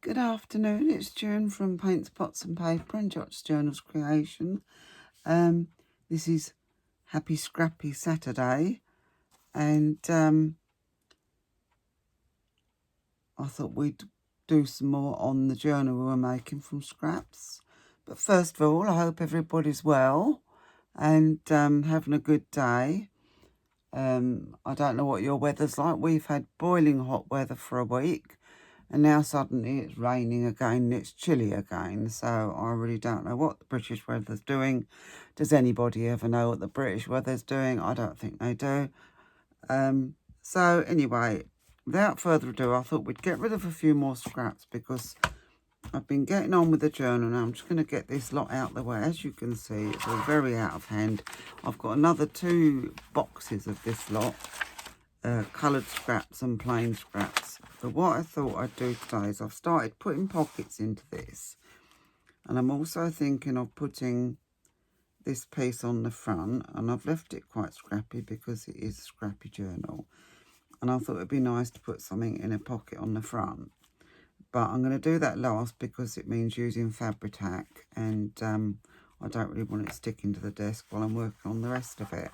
Good afternoon, it's June from Paintspotsandpaper and JOTJournalsCreations. This is Happy Scrappy Saturday, and I thought we'd do some more on the journal we were making from scraps. But first of all, I hope everybody's well and having a good day. I don't know what your weather's like. We've had boiling hot weather for a week. And now suddenly it's raining again and it's chilly again. So I really don't know what the British weather's doing. Does anybody ever know what the British weather's doing? I don't think they do. So anyway, without further ado, I thought we'd get rid of a few more scraps because I've been getting on with the journal now. I'm just going to get this lot out of the way. As you can see, it's all very out of hand. I've got another 2 boxes of this lot. Coloured scraps and plain scraps. But what I thought I'd do today is I've started putting pockets into this, and I'm also thinking of putting this piece on the front, and I've left it quite scrappy because it is a scrappy journal, and I thought it'd be nice to put something in a pocket on the front, but I'm going to do that last because it means using Fabri-Tac, and I don't really want it sticking to the desk while I'm working on the rest of it.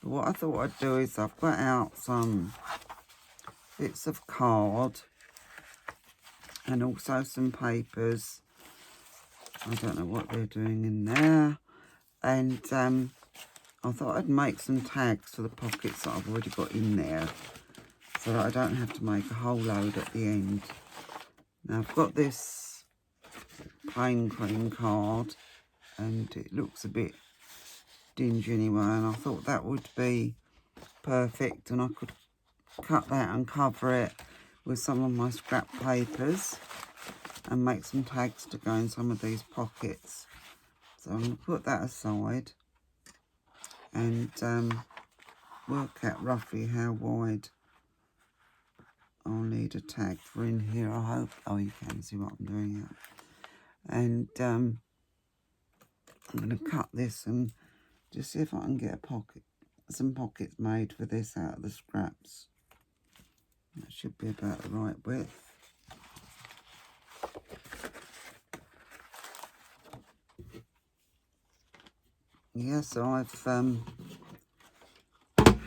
But what I thought I'd do is I've got out some bits of card and also some papers. I don't know what they're doing in there. And I thought I'd make some tags for the pockets that I've already got in there so that I don't have to make a whole load at the end. Now I've got this plain cream card and it looks a bit dingy anyway, and I thought that would be perfect, and I could cut that and cover it with some of my scrap papers and make some tags to go in some of these pockets. So I'm going to put that aside and work out roughly how wide I'll need a tag for in here, I hope. Oh, you can see what I'm doing here. And I'm going to cut this and just see if I can get some pockets made for this out of the scraps. That should be about the right width. Yeah, so I've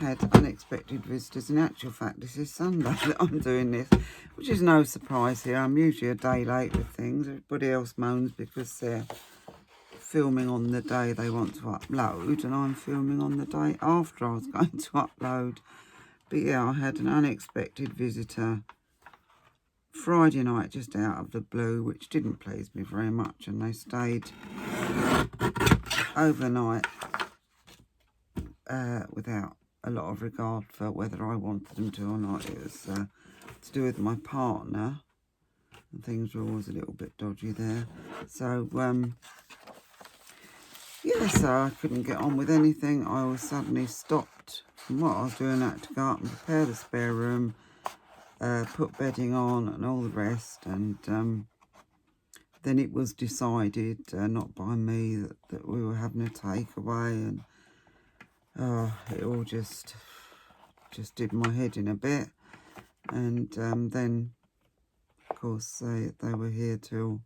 had unexpected visitors. In actual fact, this is Sunday that I'm doing this, which is no surprise here. I'm usually a day late with things. Everybody else moans because they're filming on the day they want to upload, and I'm filming on the day after I was going to upload. But yeah, I had an unexpected visitor Friday night just out of the blue, which didn't please me very much, and they stayed overnight without a lot of regard for whether I wanted them to or not. It was to do with my partner, and things were always a little bit dodgy there. So yeah, so I couldn't get on with anything. I was suddenly stopped from what I was doing. I had to go up and prepare the spare room, put bedding on and all the rest, and then it was decided, not by me, that we were having a takeaway, and it all just did my head in a bit. And then, of course, they were here till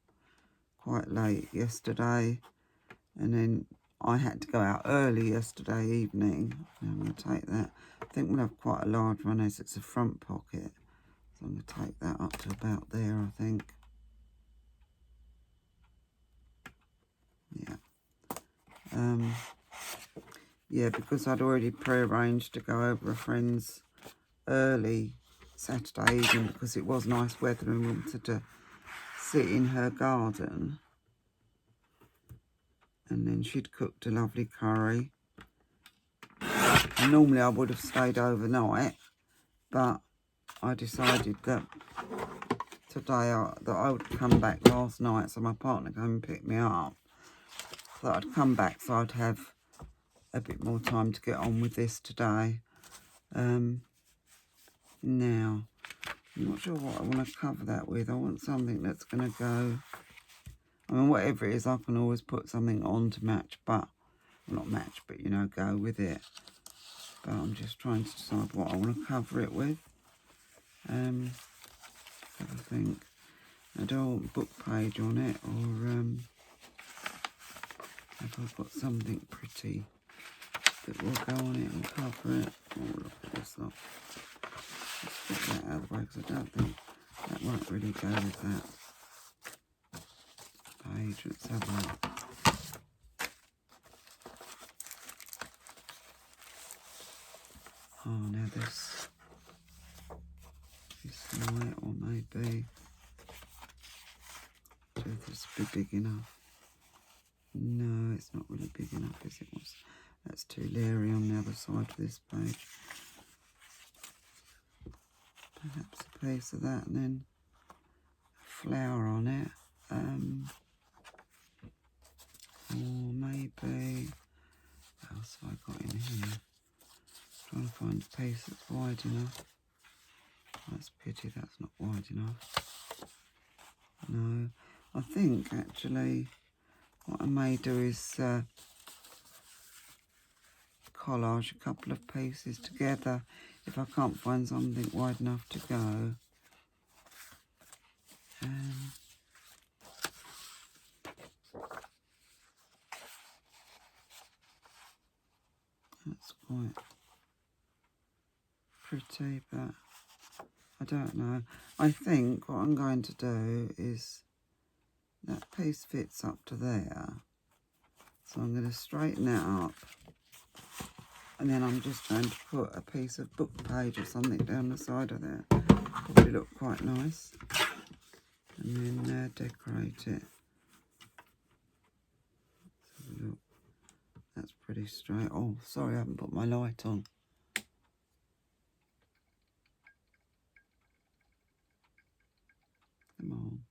quite late yesterday, and then I had to go out early yesterday evening. I'm going to take that. I think we'll have quite a large one as it's a front pocket. So I'm going to take that up to about there, I think. Yeah. Yeah, because I'd already pre-arranged to go over a friend's early Saturday evening because it was nice weather and we wanted to sit in her garden. And then she'd cooked a lovely curry. And normally I would have stayed overnight, but I decided that today that I would come back last night, so my partner came and picked me up. So I'd come back so I'd have a bit more time to get on with this today. Now, I'm not sure what I want to cover that with. I want something that's going to go, I mean, whatever it is, I can always put something on to match, but, well, not match, but, you know, go with it. But I'm just trying to decide what I want to cover it with. I think. I don't want book page on it, or if I've got something pretty that will go on it and cover it. Oh, look at this lot. Let's get that out of the way because I don't think that won't really go with that page. Let's have a look. Oh, now this might, or maybe this be big enough. No, it's not really big enough, is it? That's too leery on the other side of this page. Perhaps a piece of that and then a flower on it. Or maybe, what else have I got in here? Trying to find a piece that's wide enough. That's a pity that's not wide enough. No, I think actually what I may do is collage a couple of pieces together if I can't find something wide enough to go. That's quite pretty, but I don't know. I think what I'm going to do is that piece fits up to there, so I'm going to straighten that up, and then I'm just going to put a piece of book page or something down the side of there. Probably look quite nice, and then decorate it. Let's have a look. That's pretty straight. Oh, sorry, I haven't put my light on. Come on.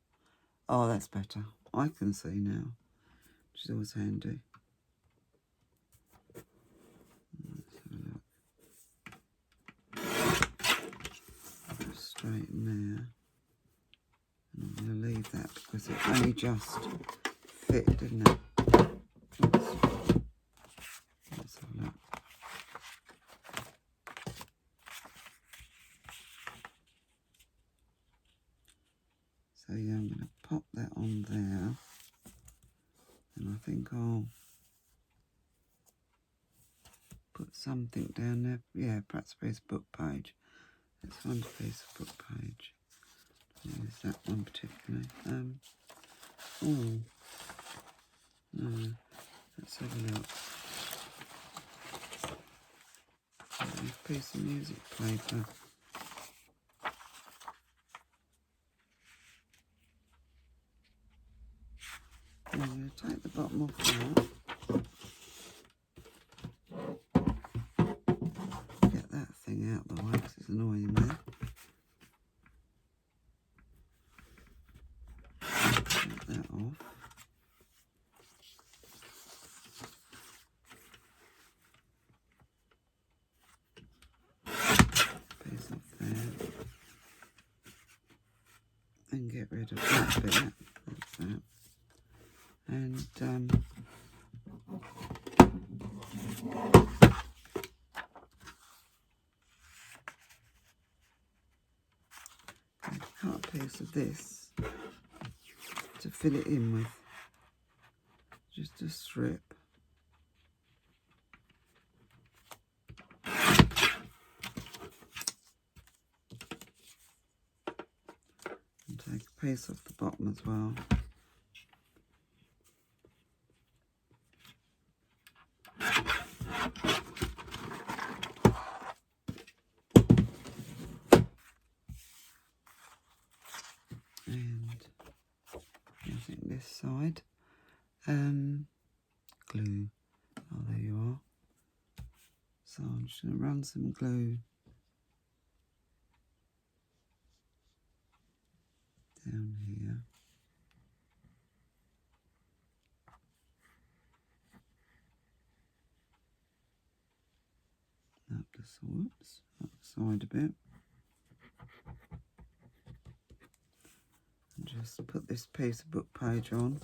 Oh, that's better. I can see now, which is always handy. Let's have a look. Go straight in there. And I'm going to leave that because it only just fit, didn't it? Oops. Let's have a look. So yeah, I'm going to pop that on there, and I think I'll put something down there. Yeah, perhaps a piece of book page. Let's find a piece of book page. Use that one particularly. Oh no, let's have a look. A piece of music paper. I'm going to take the bottom off now. Get that thing out of the way because it's annoying me. Take that off. Piece off there. And get rid of that bit. That's that. And cut a piece of this to fill it in with. Just a strip. And take a piece off the bottom as well. And I think this side. Glue. Oh, there you are. So I'm just going to run some glue down here. Up the side a bit. And just put this piece of book page on.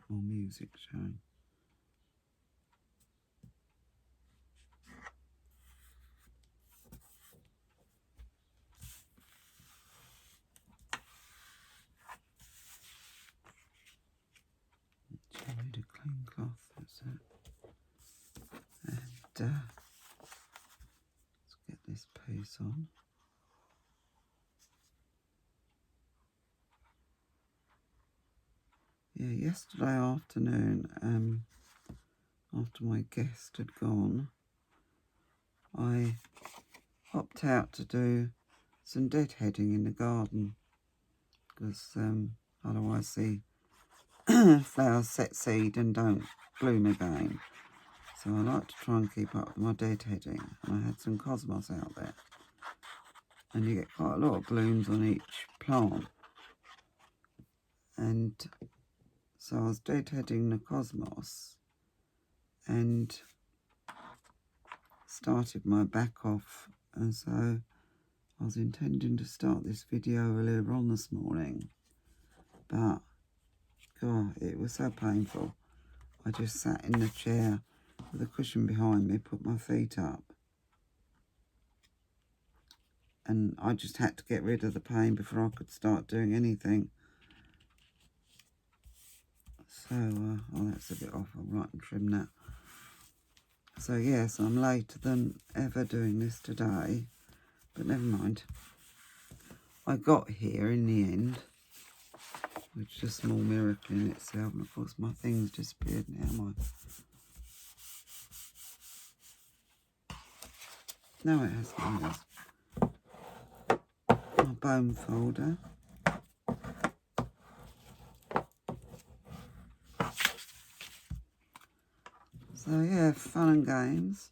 more music showing. I need a clean cloth, that's it. And let's get this piece on. Yeah, yesterday afternoon, after my guest had gone, I hopped out to do some deadheading in the garden because otherwise the flowers set seed and don't bloom again. So I like to try and keep up with my deadheading, and I had some cosmos out there. And you get quite a lot of blooms on each plant. And so I was deadheading the cosmos and started my back off, and so I was intending to start this video earlier on this morning, but God, it was so painful. I just sat in the chair with a cushion behind me, put my feet up, and I just had to get rid of the pain before I could start doing anything. So, oh, that's a bit off. I'll right and trim that. So yes, I'm later than ever doing this today, but never mind. I got here in the end, which is a small miracle in itself, and of course my thing's disappeared now. No, it hasn't. It has. My bone folder. So yeah, fun and games.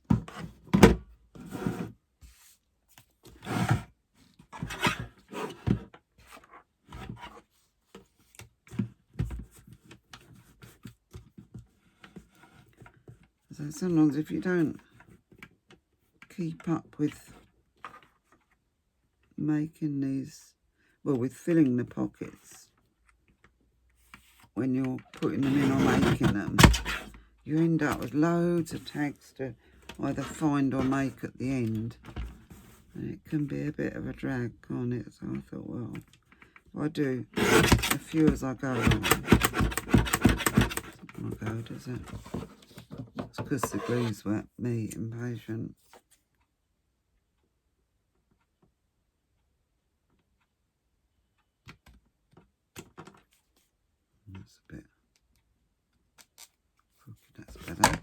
So sometimes if you don't keep up with making these, well, with filling the pockets when you're putting them in or making them, you end up with loads of tags to either find or make at the end, and it can be a bit of a drag, can't it? So I thought, well, if I do a few as I go along, it's not gonna go, does it? It's because the glue's wet, me impatient. That's a bit crooked, that's better.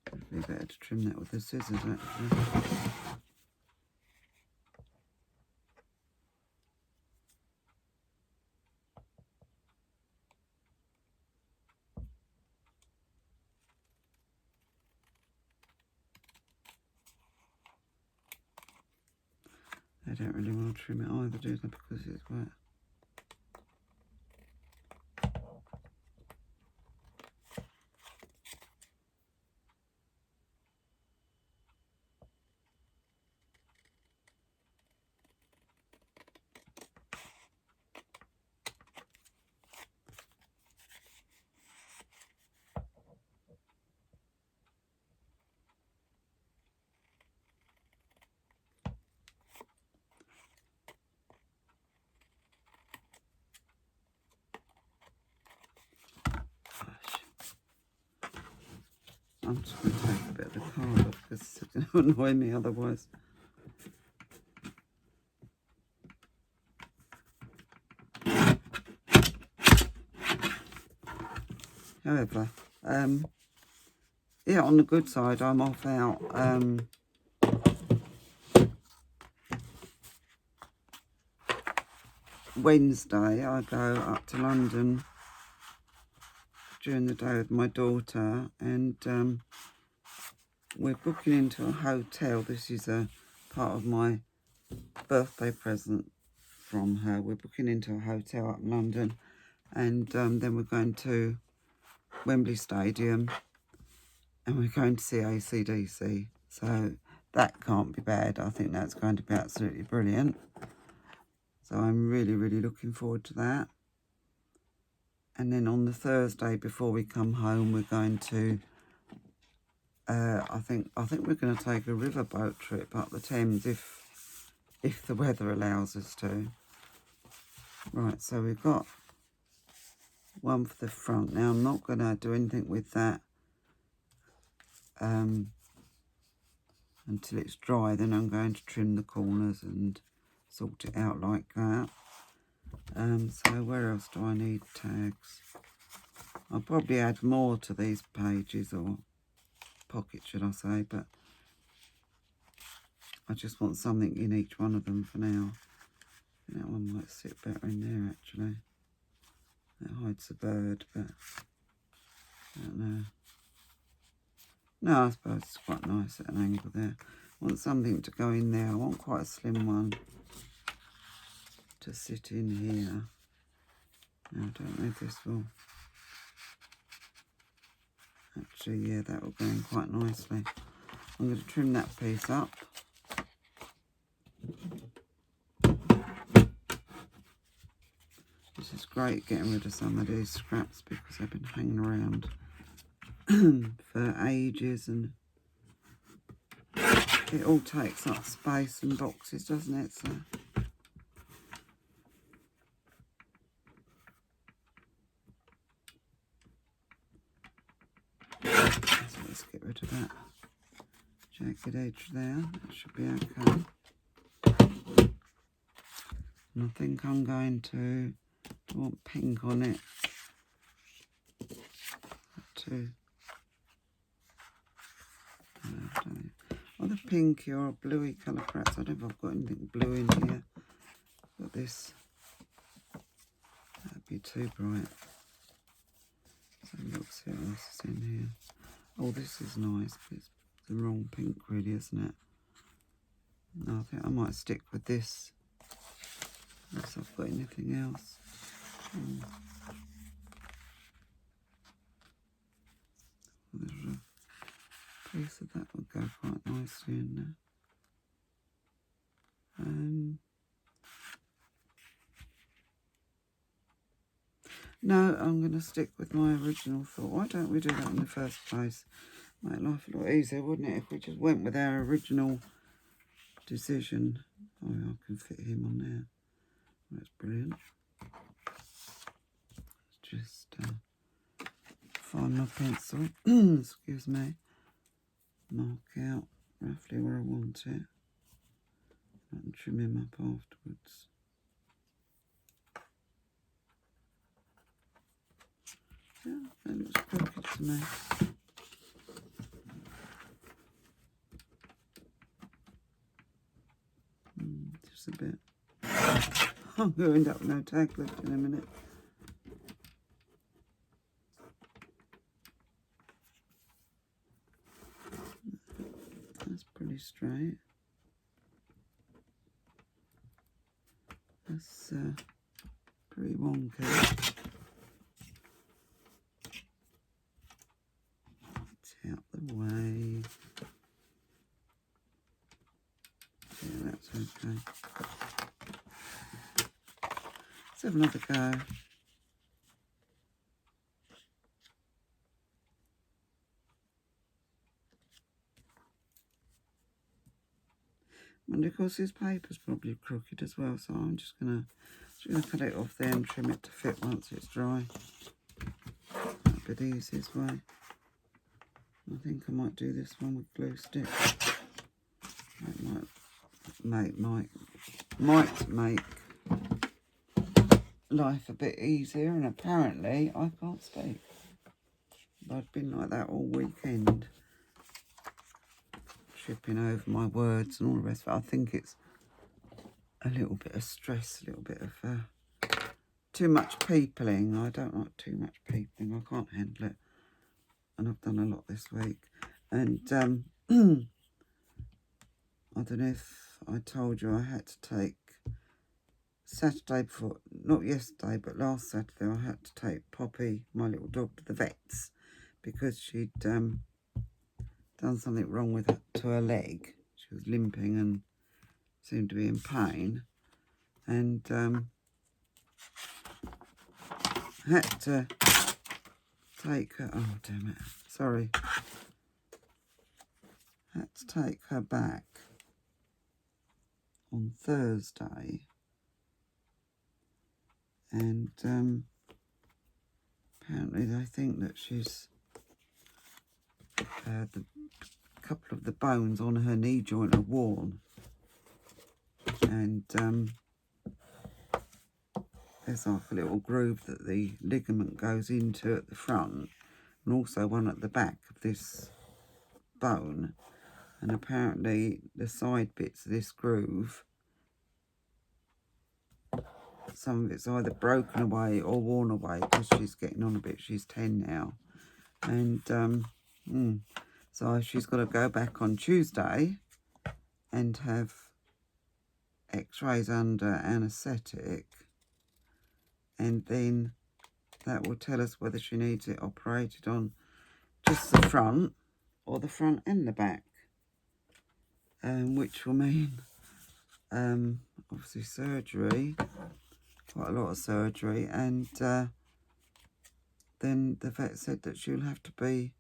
Probably better to trim that with the scissors, actually. They don't really want to trim it either, do they, because it's wet. I'm just going to take a bit of the card off because it's going to annoy me otherwise. However, yeah, on the good side, I'm off out Wednesday. I go up to London during the day with my daughter, and we're booking into a hotel. This is a part of my birthday present from her. We're booking into a hotel up in London, and then we're going to Wembley Stadium, and we're going to see AC/DC. So that can't be bad. I think that's going to be absolutely brilliant. So I'm really, really looking forward to that. And then on the Thursday before we come home, we're going to, I think we're going to take a riverboat trip up the Thames if the weather allows us to. Right, so we've got one for the front. Now I'm not going to do anything with that until it's dry. Then I'm going to trim the corners and sort it out like that. So where else do I need tags? I'll probably add more to these pages, or pockets should I say, but I just want something in each one of them for now. That one might sit better in there actually. That hides the bird, but I don't know. No, I suppose it's quite nice at an angle there. I want something to go in there. I want quite a slim one to sit in here. Now, I don't know if this will... Actually, yeah, that will go in quite nicely. I'm going to trim that piece up. This is great getting rid of some of these scraps because they've been hanging around for ages, and it all takes up space and boxes, doesn't it? So let's get rid of that jagged edge there. That should be okay. And I think I'm going to want pink on it too. Either pinky or a bluey colour perhaps. I don't know if I've got anything blue in here. Got this. That'd be too bright. So look, see what else is in here. Oh, this is nice, but it's the wrong pink really, isn't it? No, I think I might stick with this. Unless I've got anything else. There's a piece of that would go quite nicely in there. No, I'm going to stick with my original thought. Why don't we do that in the first place? Make life a lot easier, wouldn't it, if we just went with our original decision. Oh, I can fit him on there. That's brilliant. Just find my pencil. Excuse me. Mark out roughly where I want it. And trim him up afterwards. Yeah, that looks crooked to me. Just a bit. I'm going to end up with no tag left in a minute. That's pretty straight. That's pretty wonky. It's out the way. Yeah, that's okay. Let's have another go. And of course this paper's probably crooked as well, so I'm just gonna cut it off there and trim it to fit once it's dry. That'll be the easiest way. I think I might do this one with glue stick. That might make life a bit easier, and apparently I can't speak. I've been like that all weekend, tripping over my words and all the rest of it. I think it's a little bit of stress, a little bit of too much peopling. I don't like too much peopling. I can't handle it, and I've done a lot this week. And I don't know if I told you I had to take Saturday before, not yesterday, but last Saturday, I had to take Poppy, my little dog, to the vets because she'd done something wrong to her leg. She was limping and seemed to be in pain. and had to take her, oh damn it, sorry, had to take her back on Thursday, and apparently they think that she's the couple of the bones on her knee joint are worn, and there's like a little groove that the ligament goes into at the front, and also one at the back of this bone, and apparently the side bits of this groove, some of it's either broken away or worn away because she's getting on a bit. She's 10 now, and so she's got to go back on Tuesday and have x-rays under anaesthetic, and then that will tell us whether she needs it operated on just the front or the front and the back, which will mean obviously surgery, quite a lot of surgery, and then the vet said that she'll have to be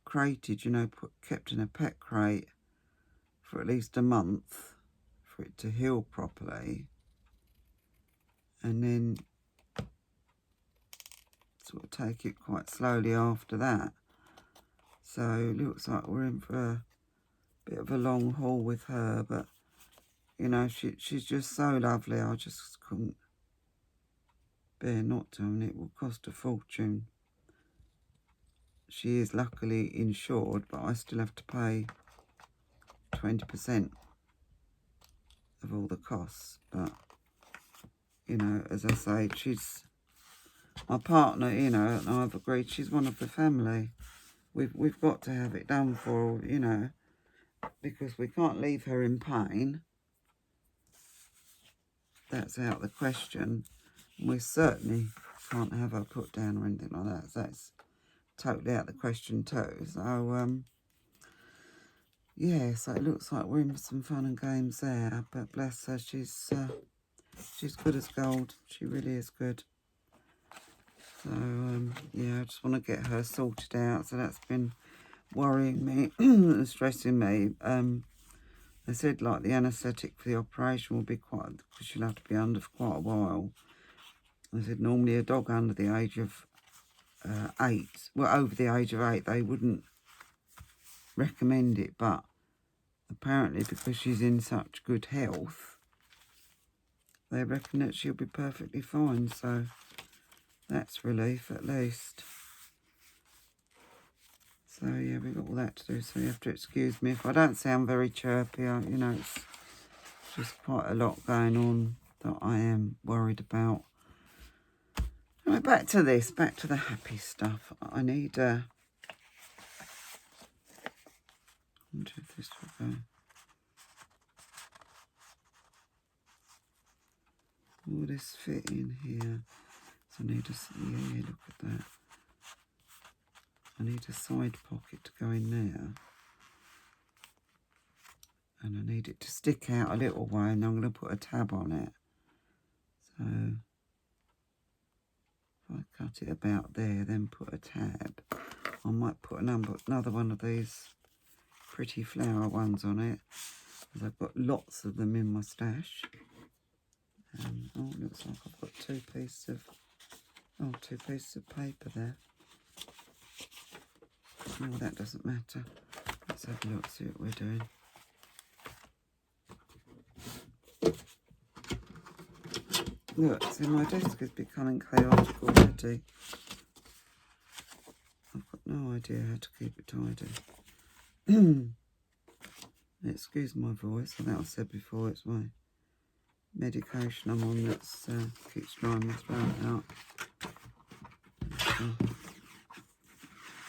crated, you know, kept in a pet crate for at least a month for it to heal properly, and then sort of take it quite slowly after that. So it looks like we're in for a bit of a long haul with her, but you know, she's just so lovely. I just couldn't bear not to, and it will cost a fortune. She is luckily insured, but I still have to pay 20% of all the costs. But you know, as I say, she's my partner, you know, and I've agreed she's one of the family. We've got to have it done for her, you know, because we can't leave her in pain. That's out of the question. We certainly can't have her put down or anything like that. So that's totally out of the question too. So yeah, so it looks like we're in for some fun and games there. But bless her, she's good as gold. She really is good. So yeah, I just want to get her sorted out. So that's been worrying me and stressing me. They said like the anaesthetic for the operation will be quite, because she'll have to be under for quite a while. They said normally a dog under the age of 8, well over the age of 8, they wouldn't recommend it, but apparently because she's in such good health, they reckon that she'll be perfectly fine. So that's relief at least. So yeah, we've got all that to do, so you have to excuse me if I don't sound very chirpy. You know, it's just quite a lot going on that I am worried about. Anyway, back to this, back to the happy stuff. I need I wonder if this will go. Will this fit in here? So I need a, yeah, look at that. I need a side pocket to go in there. And I need it to stick out a little way, and I'm going to put a tab on it. So if I cut it about there, then put a tab, I might put another one of these pretty flower ones on it, because I've got lots of them in my stash. Oh, it looks like I've got two pieces of paper there. Oh, that doesn't matter. Let's have a look, see what we're doing. Look, see, my desk is becoming chaotic already. I've got no idea how to keep it tidy. Excuse my voice, I think I said before, it's my medication I'm on that keeps drying my throat out.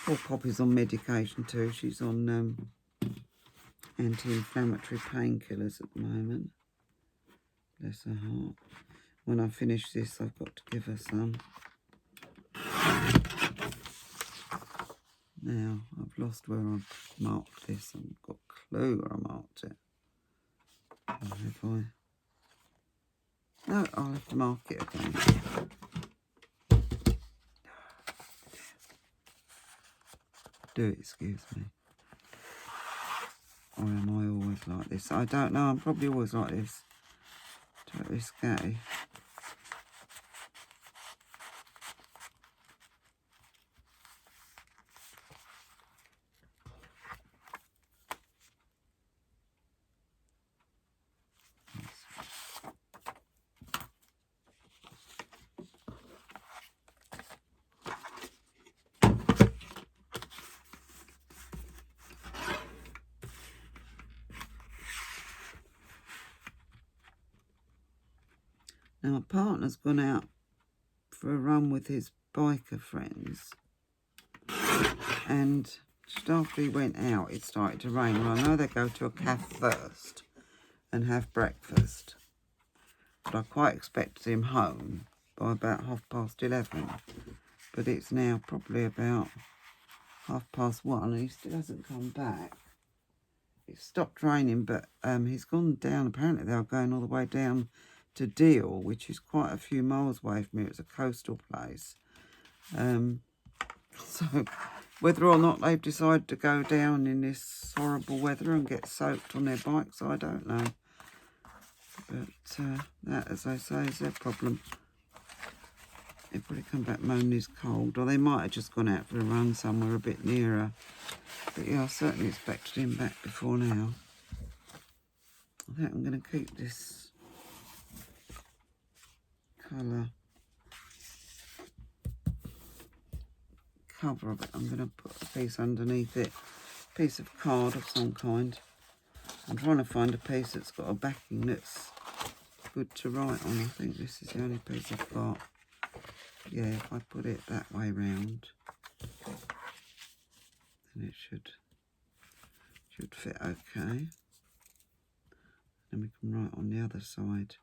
Poor Poppy's on medication too. She's on anti-inflammatory painkillers at the moment. Bless her heart. When I finish this, I've got to give her some. Now, I've lost where I've marked this. I've got a clue where I marked it. Or have I? No, I'll have to mark it again. Do excuse me. Or am I always like this? I don't know. I'm probably always like this. Totally scatty. Now, my partner's gone out for a run with his biker friends. And just after he went out, it started to rain. Well, I know they go to a cafe first and have breakfast. But I quite expected him home by about 11:30. But it's now probably about 1:30 and he still hasn't come back. It stopped raining, but he's gone down. Apparently they're going all the way down to Deal, which is quite a few miles away from here. It's a coastal place. So whether or not they've decided to go down in this horrible weather and get soaked on their bikes, I don't know. But that, as I say, is their problem. They'll probably come back moaning he's cold, or they might have just gone out for a run somewhere a bit nearer. But yeah, I certainly expected him back before now. I think I'm going to keep this colour cover of it. I'm going to put a piece underneath it, a piece of card of some kind. I'm trying to find a piece that's got a backing that's good to write on. I think this is the only piece I've got. Yeah, if I put it that way round, then it should fit okay. Then we can write on the other side.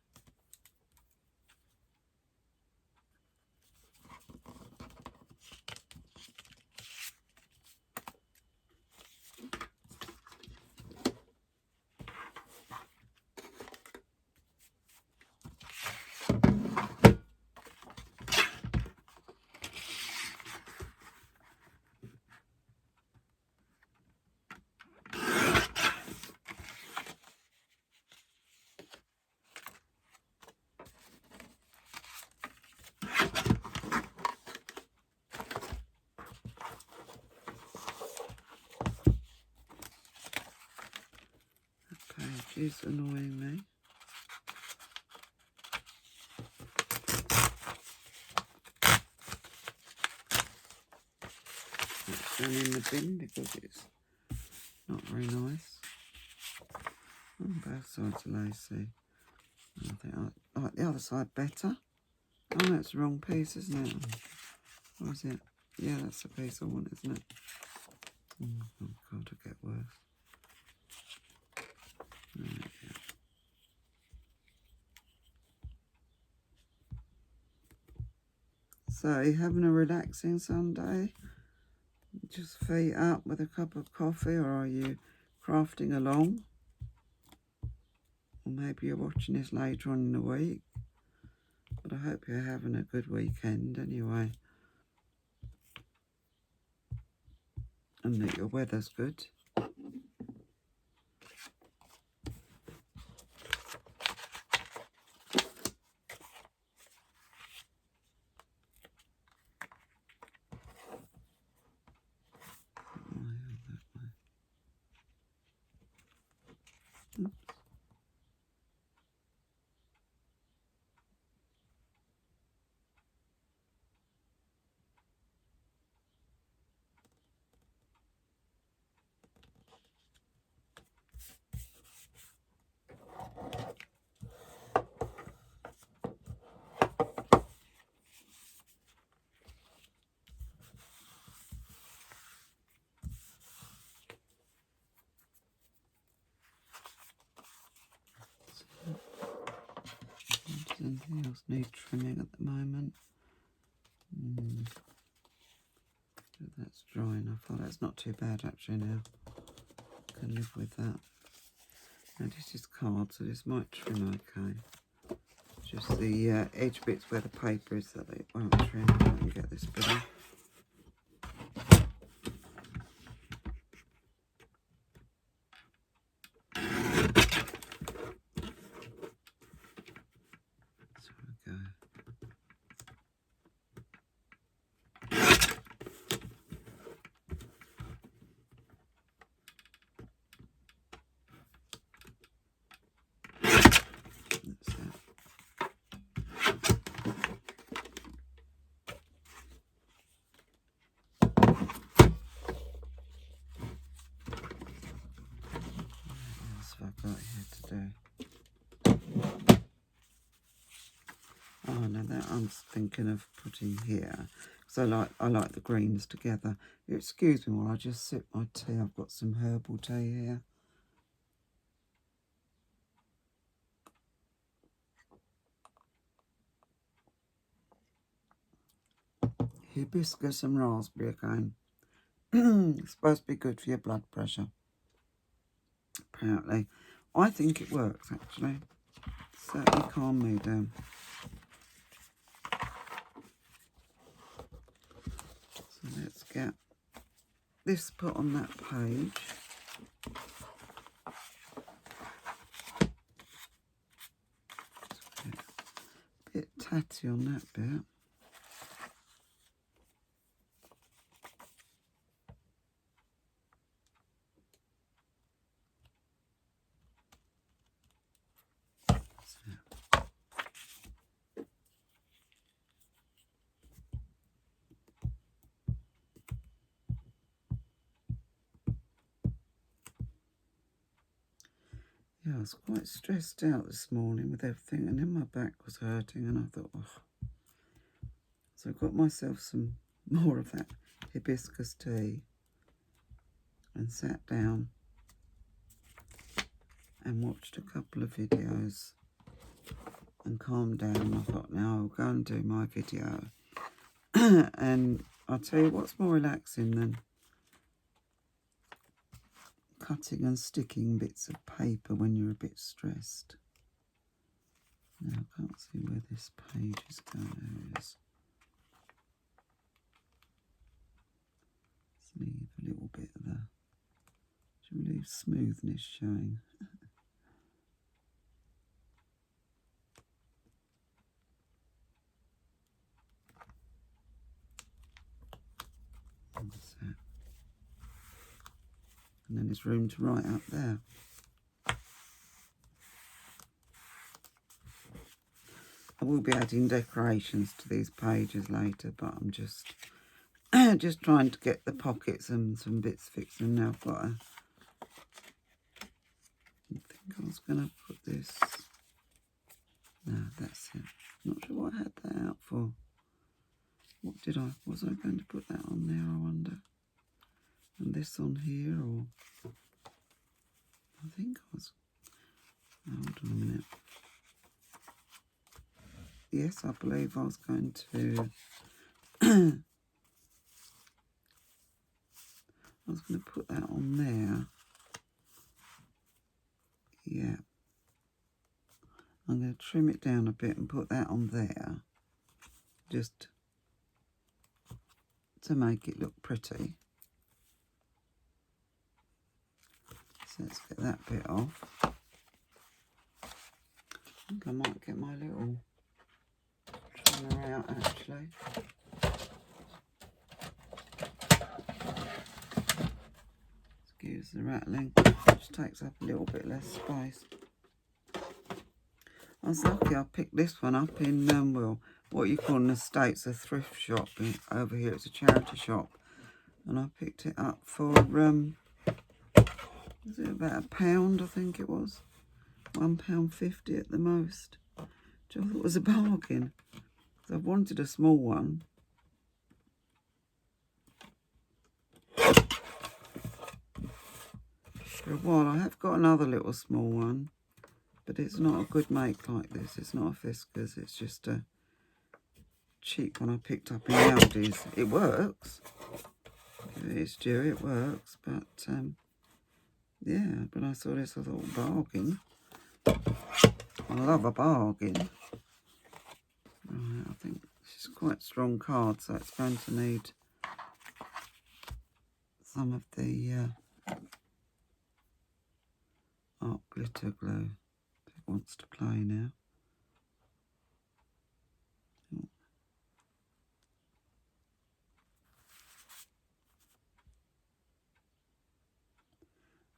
Page is annoying me. It's going in the bin because it's not very nice. On both sides are lacy. I think I like the other side better. Oh no, it's the wrong piece, isn't it? Or is it? Yeah, that's the piece I want, isn't it? Oh God, it'll get worse. Right, yeah. So, you having a relaxing Sunday? Just feet up with a cup of coffee, or are you crafting along? Or maybe you're watching this later on in the week. But I hope you're having a good weekend anyway. And that your weather's good. Oops. Does anything else need trimming at the moment? That's dry enough. Oh, that's not too bad actually now. Can live with that. Now this is card, so this might trim okay. Just the edge bits where the paper is that it won't trim. I can get this bit off. So we go. That's it. What have I got here to do? Oh no, that I'm thinking of putting here because I like the greens together. Excuse me while I just sip my tea. I've got some herbal tea here. Hibiscus and raspberry again. It's supposed to be good for your blood pressure. Apparently, I think it works actually. Certainly calm me down. So let's get this put on that page. A bit tatty on that bit. Yeah, I was quite stressed out this morning with everything, and then my back was hurting, and I thought, oh. So I got myself some more of that hibiscus tea and sat down and watched a couple of videos and calmed down. I thought, now I'll go and do my video. And I'll tell you what's more relaxing than cutting and sticking bits of paper when you're a bit stressed. Now I can't see where this page is going. There it is. Let's leave a little bit of the, should we leave smoothness showing? That's it. And then there's room to write up there. I will be adding decorations to these pages later, but I'm just trying to get the pockets and some bits fixed. And now I've got a, I think I was going to put this, no, that's it. Not sure what I had that out for. What was I going to put that on there, I wonder? And this on here, or I think I was, hold on a minute. Yes, I believe I was going to, I was going to put that on there. Yeah. I'm going to trim it down a bit and put that on there, just to make it look pretty. So let's get that bit off. I think I might get my little trimmer out actually. Excuse the rattling, which takes up a little bit less space. I was lucky I picked this one up in, well, what you call in the States a thrift shop. Over here it's a charity shop. And I picked it up for, was it about £1, I think it was? £1.50 at the most. Which I thought was a bargain. So I've wanted a small one. For a while I have got another little small one. But it's not a good make like this. It's not a Fiskars. It's just a cheap one I picked up in Aldi's. It works. Give it its due, it works. But, yeah, but I saw this, I thought, bargain. I love a bargain. Right, I think this is quite a strong card, so it's going to need some of the art glitter glue. It wants to play now.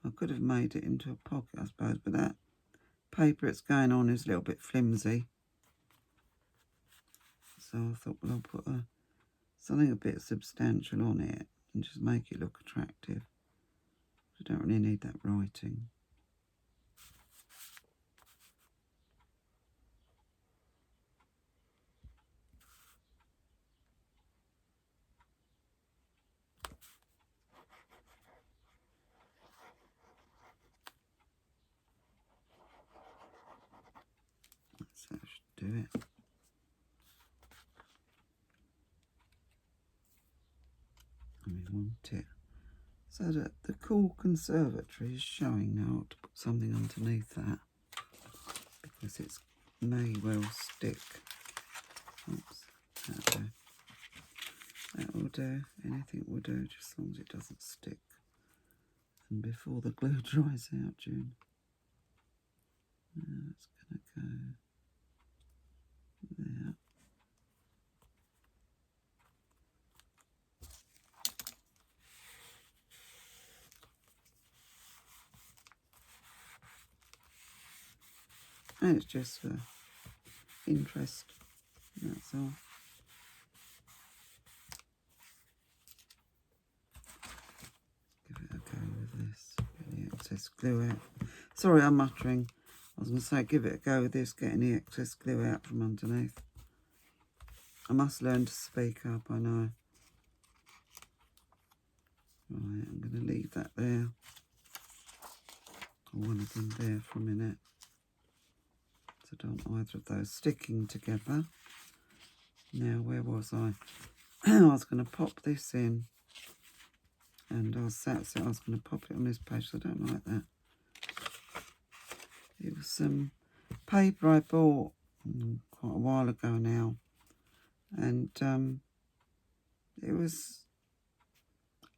I could have made it into a pocket, I suppose, but that paper it's going on is a little bit flimsy. So I thought, well, I'll put something a bit substantial on it and just make it look attractive. I don't really need that writing. So that should do it. And we want it so that the cool conservatory is showing now. I ought to put something underneath that because it may well stick. Oops, that'll do. That will do. Anything will do, just as long as it doesn't stick. And before the glue dries out, June. It's going to go there. And it's just for interest, that's all. Give it a go with this, get the excess glue out. Sorry, I'm muttering. I was going to say, give it a go with this, getting the excess glue out from underneath. I must learn to speak up, I know. Right, I'm going to leave that there. Or one of them there for a minute. So I don't want either of those sticking together. Now, where was I? I was going to pop this in. And I was going to pop it on this page, so I don't like that. It was some paper I bought quite a while ago now. And it was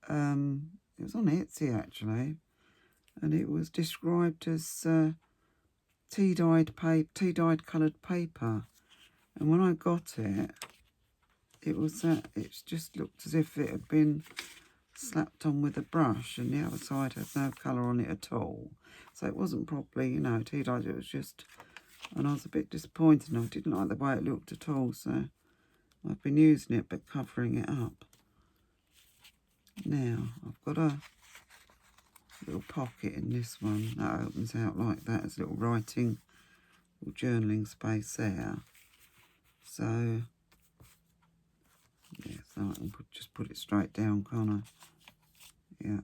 on Etsy actually. And it was described as tea-dyed coloured paper. And when I got it, it was it just looked as if it had been slapped on with a brush, and the other side had no colour on it at all. So it wasn't properly, you know, tea-dyed. It was just, and I was a bit disappointed. And I didn't like the way it looked at all. So I've been using it, but covering it up. Now I've got a little pocket in this one that opens out like that. There's a little writing, little journaling space there. So yeah, so I can just put it straight down, can't I? Yeah.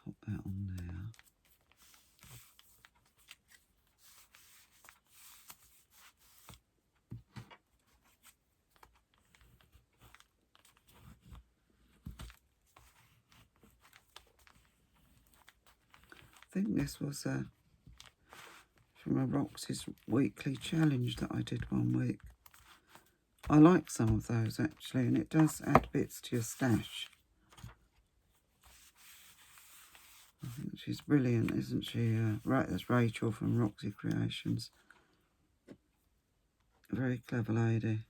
Pop that on there. I think this was from a Roxy's weekly challenge that I did one week. I like some of those actually, and it does add bits to your stash. I think she's brilliant, isn't she? Right, that's Rachel from Roxy Creations. A very clever lady.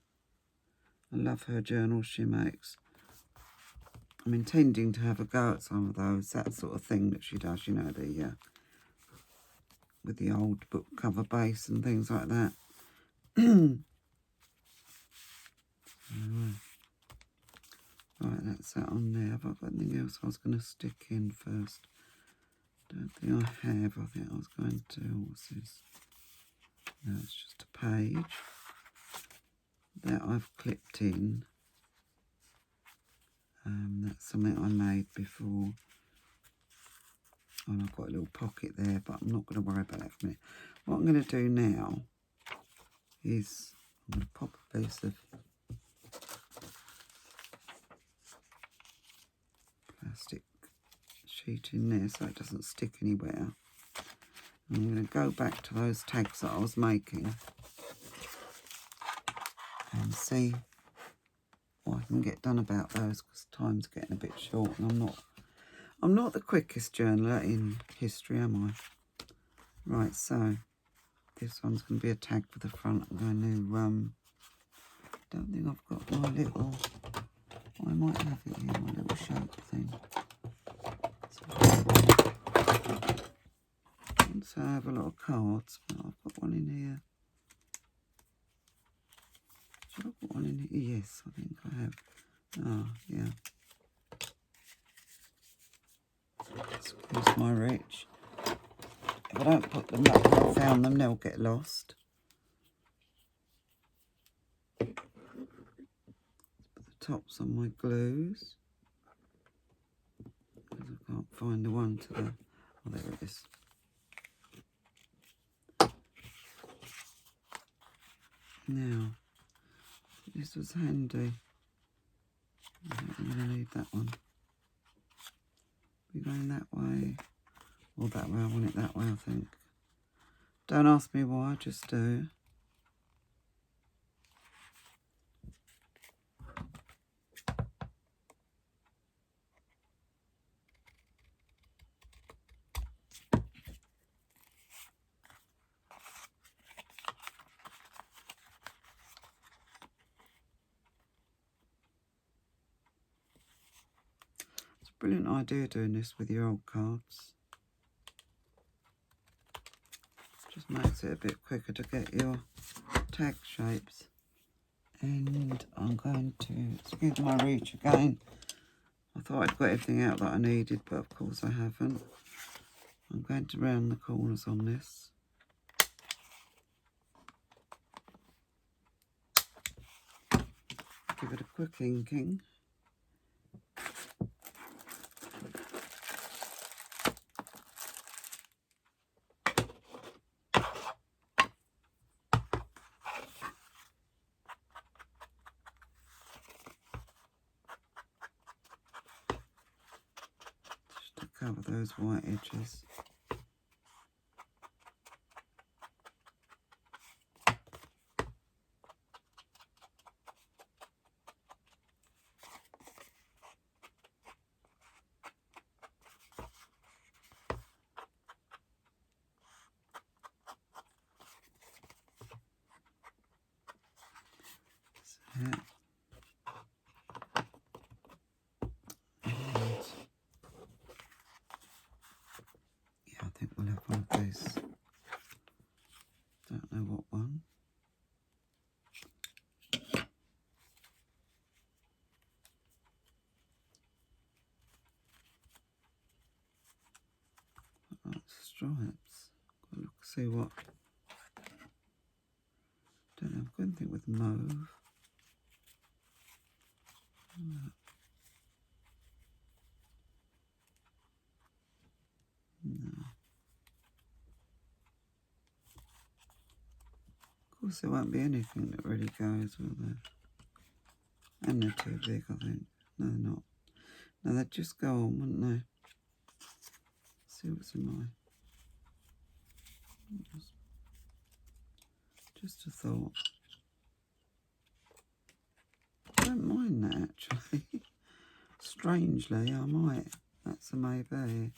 I love her journals she makes. I'm intending to have a go at some of those, that sort of thing that she does, you know, the with the old book cover base and things like that. Right, that's that on there. Have I got anything else I was going to stick in first? Don't think I have. I think I was going to, what's this? No, it's just a page that I've clipped in. That's something I made before. And I've got a little pocket there, but I'm not going to worry about that for a minute. What I'm going to do now is I'm going to pop a piece of plastic sheet in there so it doesn't stick anywhere. I'm going to go back to those tags that I was making and see what I can get done about those, because time's getting a bit short and I'm not the quickest journaler in history, am I? Right, so this one's going to be a tag for the front. I'm going to don't think I've got my little, I might have it here, my little shape thing. So I have a lot of cards, but I've got one in here. Should I put one in here? Yes, I think I have. Oh, yeah. Excuse my reach. If I don't put them up where I found them, they'll get lost. Put the tops on my glues. Because I can't find the one to the... Oh, there it is. Now, this was handy. I'm going to need that one. We're going that way. Or that way. I want it that way, I think. Don't ask me why, I just do. It's a brilliant idea doing this with your old cards. Just makes it a bit quicker to get your tag shapes. And I'm going to, excuse my reach again. I thought I'd got everything out that I needed, but of course I haven't. I'm going to round the corners on this. Give it a quick inking. Just to cover those white edges. Yeah. Yeah, I think we'll have one of these. Don't know what one. Like stripes. Got to look, see what. Don't know. I'm going to think with mauve. No. Of course, there won't be anything that really goes, will there? And they're too big, I think. No, they're not. No, they'd just go on, wouldn't they? Let's see what's in my... Just a thought. I don't mind that, actually. Strangely, I might. That's a maybe.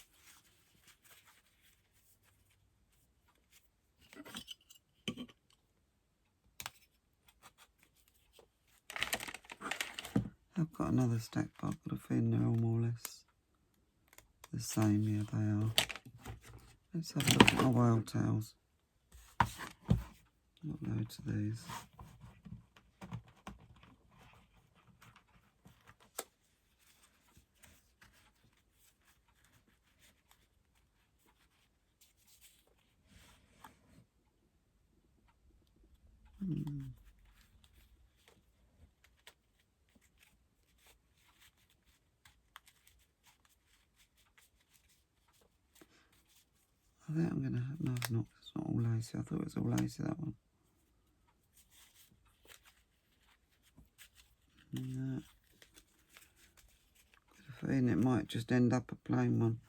I've got another stack, but I've got a feeling they're all more or less the same. Yeah, they are. Let's have a look at my wild towels. Got loads of these. I think I'm gonna. No, it's not. It's not all lacy. I thought it was all lacy, that one. No. Got a feeling it might just end up a plain one.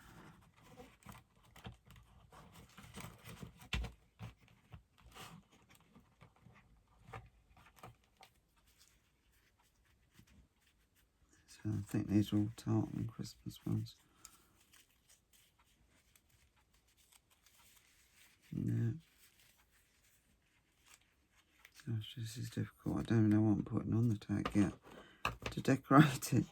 So I think these are all tartan Christmas ones. Yeah. Gosh, this is difficult. I don't even know what I'm putting on the tag yet to decorate it.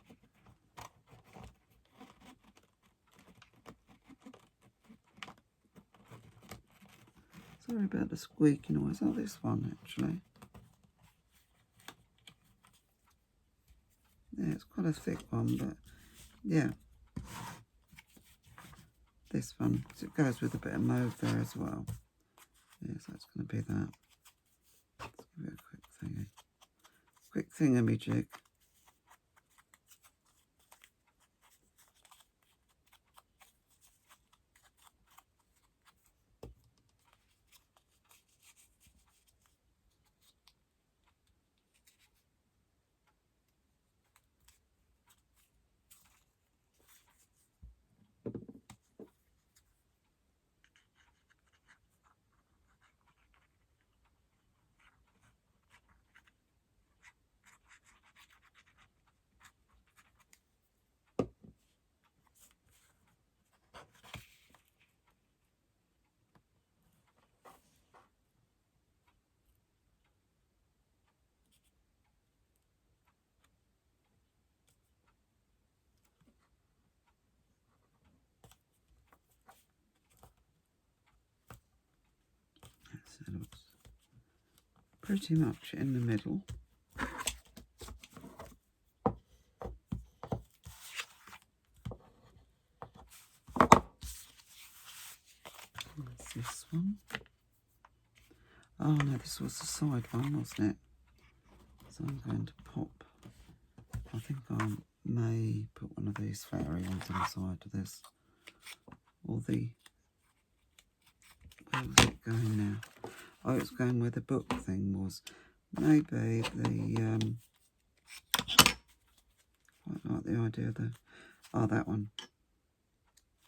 Sorry about the squeaky noise. Oh, this one actually. Yeah, it's quite a thick one, but yeah. This one, because it goes with a bit of mauve there as well. Yeah, so it's going to be that. Let's give it a quick thingy. Quick thingamajig. That looks pretty much in the middle. That's this one. Oh no, this was the side one, wasn't it? So I'm going to pop. I think I may put one of these fairy ones on the side of this. Or the... Where was it going now? Oh, it's going where the book thing was. Maybe the... quite like the idea of the... Oh, that one.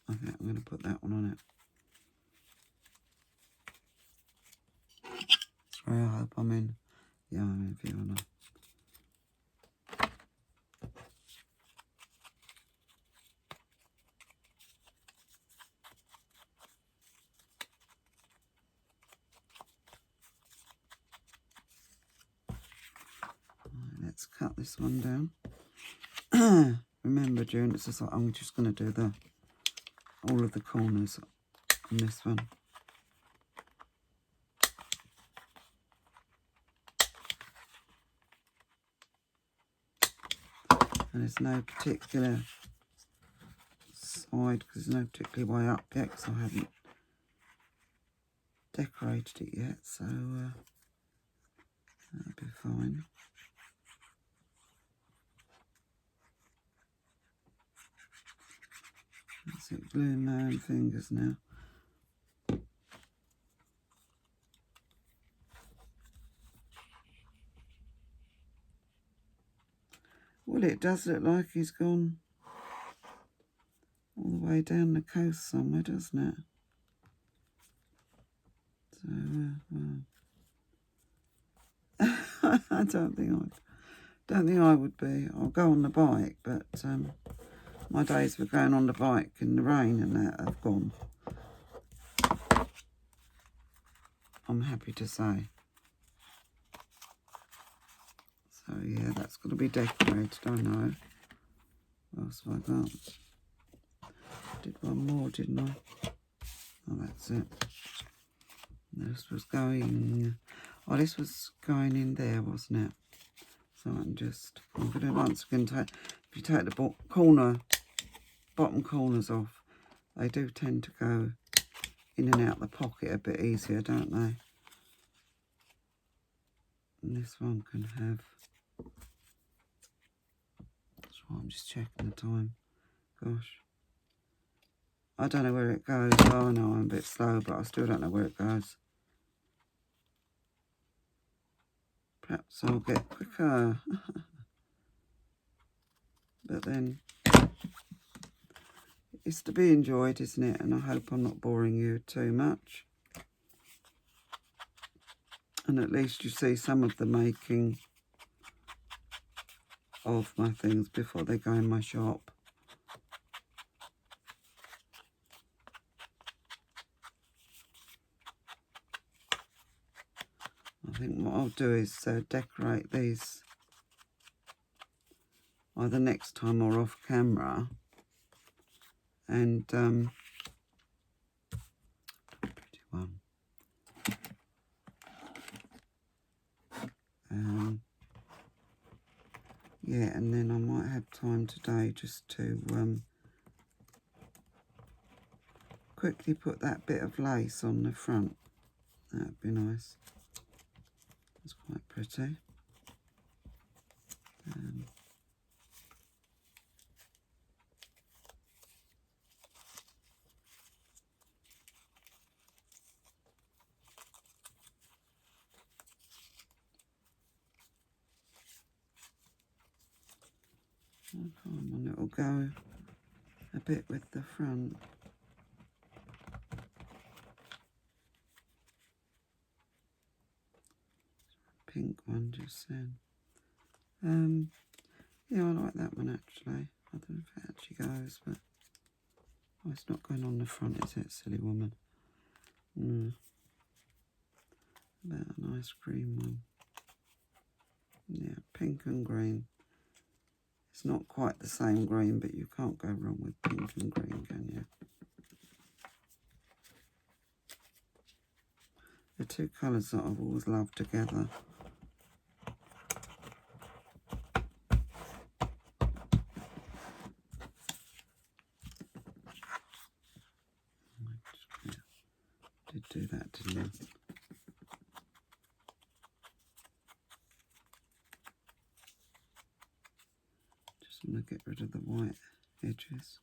I think I'm going to put that one on it. Sorry, I hope I'm in. Yeah, I'm in Fiona. Right, let's cut this one down. Remember, June, it's just like I'm just going to do all of the corners on this one. And there's no particular side, because there's no particular way up yet, because I haven't decorated it yet, so that'll be fine. That's it, gluing my own fingers now. Well, it does look like he's gone all the way down the coast somewhere, doesn't it? So, well. I don't think I would be. I'll go on the bike, but my days for going on the bike in the rain and that have gone. I'm happy to say. So yeah, that's got to be decorated, I know. What else have I got? Did one more, didn't I? Oh, that's it. This was going... Oh, this was going in there, wasn't it? So I'm going to once again take... If you take the bottom corners off, they do tend to go in and out the pocket a bit easier, don't they? And this one can have, that's why I'm just checking the time. Gosh. I don't know where it goes. Oh no, I'm a bit slow, but I still don't know where it goes. Perhaps I'll get quicker. But then, it's to be enjoyed, isn't it? And I hope I'm not boring you too much. And at least you see some of the making of my things before they go in my shop. I think what I'll do is decorate these either next time or off camera. And pretty one. Yeah, and then I might have time today just to quickly put that bit of lace on the front. That'd be nice. It's quite pretty. Come on, it'll go a bit with the front. Pink one just then. Yeah, I like that one actually. I don't know if it actually goes, but oh, it's not going on the front, is it, silly woman? About a nice green one. Yeah, pink and green. It's not quite the same green, but you can't go wrong with pink and green, can you? The two colours that I've always loved together. Did do that, didn't I? Just want to get rid of the white edges.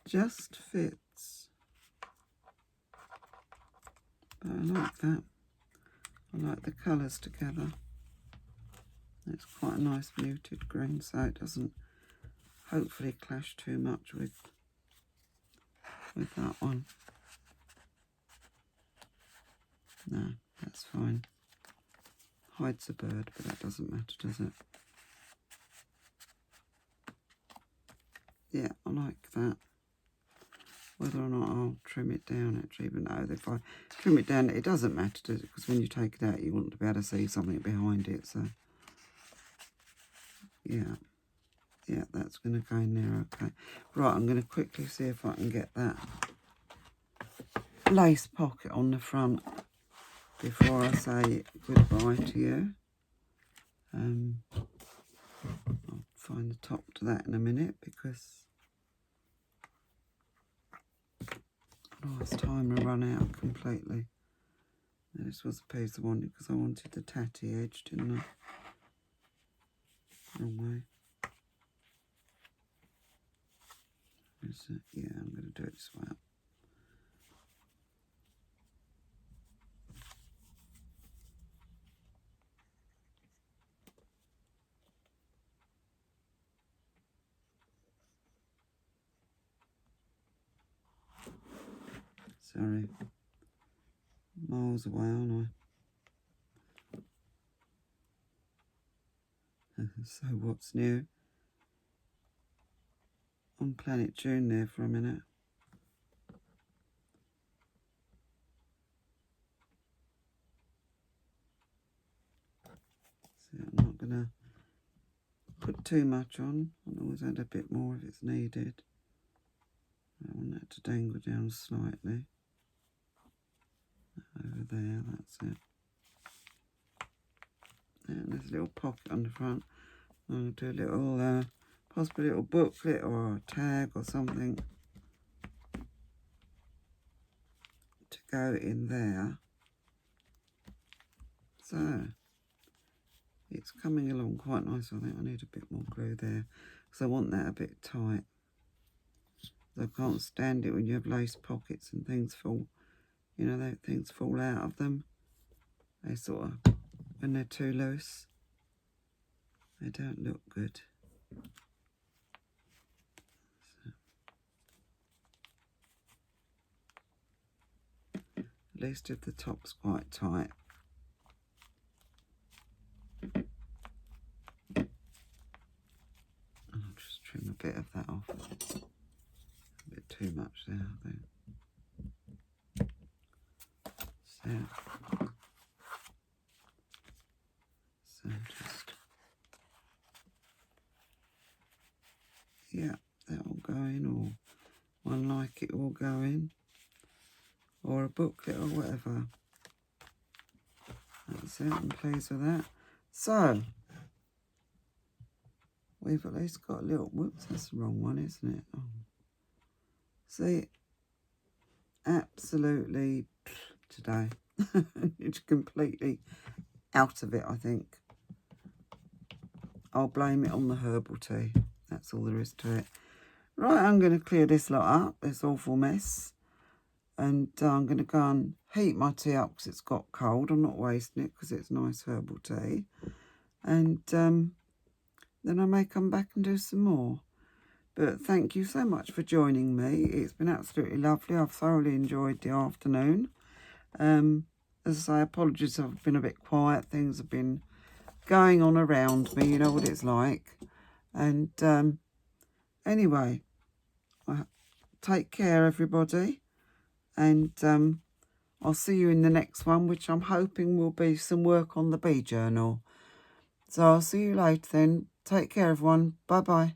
Just fits. But I like that. I like the colours together. It's quite a nice muted green, so it doesn't hopefully clash too much with that one. No, that's fine. Hides a bird, but that doesn't matter, does it? Yeah, I like that. Whether or not I'll trim it down, actually, but no, if I trim it down, it doesn't matter, does it? Because when you take it out, you want to be able to see something behind it, so yeah. Yeah, that's going to go in there, okay. Right, I'm going to quickly see if I can get that lace pocket on the front before I say goodbye to you. I'll find the top to that in a minute because otherwise time will run out completely. This was the piece I wanted because I wanted the tatty edge, didn't I? Wrong way. Is it? Yeah, I'm going to do it this way up. Sorry. Miles away, aren't I? So what's new? On Planet June there for a minute. So I'm not going to put too much on. I'll always add a bit more if it's needed. I want that to dangle down slightly. Over there, that's it. And there's a little pocket on the front. I'm going to do a little, possibly a little booklet or a tag or something to go in there. So, it's coming along quite nice. I think I need a bit more glue there because I want that a bit tight. I can't stand it when you have lace pockets and things fall, you know, things fall out of them. They sort of, when they're too loose, they don't look good. So, at least if the top's quite tight. And I'll just trim a bit of that off. A bit too much there, I think. So just, yeah, that will go in, or one like it will go in, or a booklet or whatever. That's it, I'm pleased with that. So, we've at least got a little, whoops, that's the wrong one, isn't it? Oh. See, absolutely today. It's completely out of it, I think. I'll blame it on the herbal tea. That's all there is to it. Right, I'm going to clear this lot up, this awful mess. And I'm going to go and heat my tea up because it's got cold. I'm not wasting it because it's nice herbal tea. And then I may come back and do some more. But thank you so much for joining me. It's been absolutely lovely. I've thoroughly enjoyed the afternoon. As I say, apologies, I've been a bit quiet. Things have been going on around me. You know what it's like. And anyway, take care, everybody. And I'll see you in the next one, which I'm hoping will be some work on the bee journal. So I'll see you later then. Take care, everyone. Bye-bye.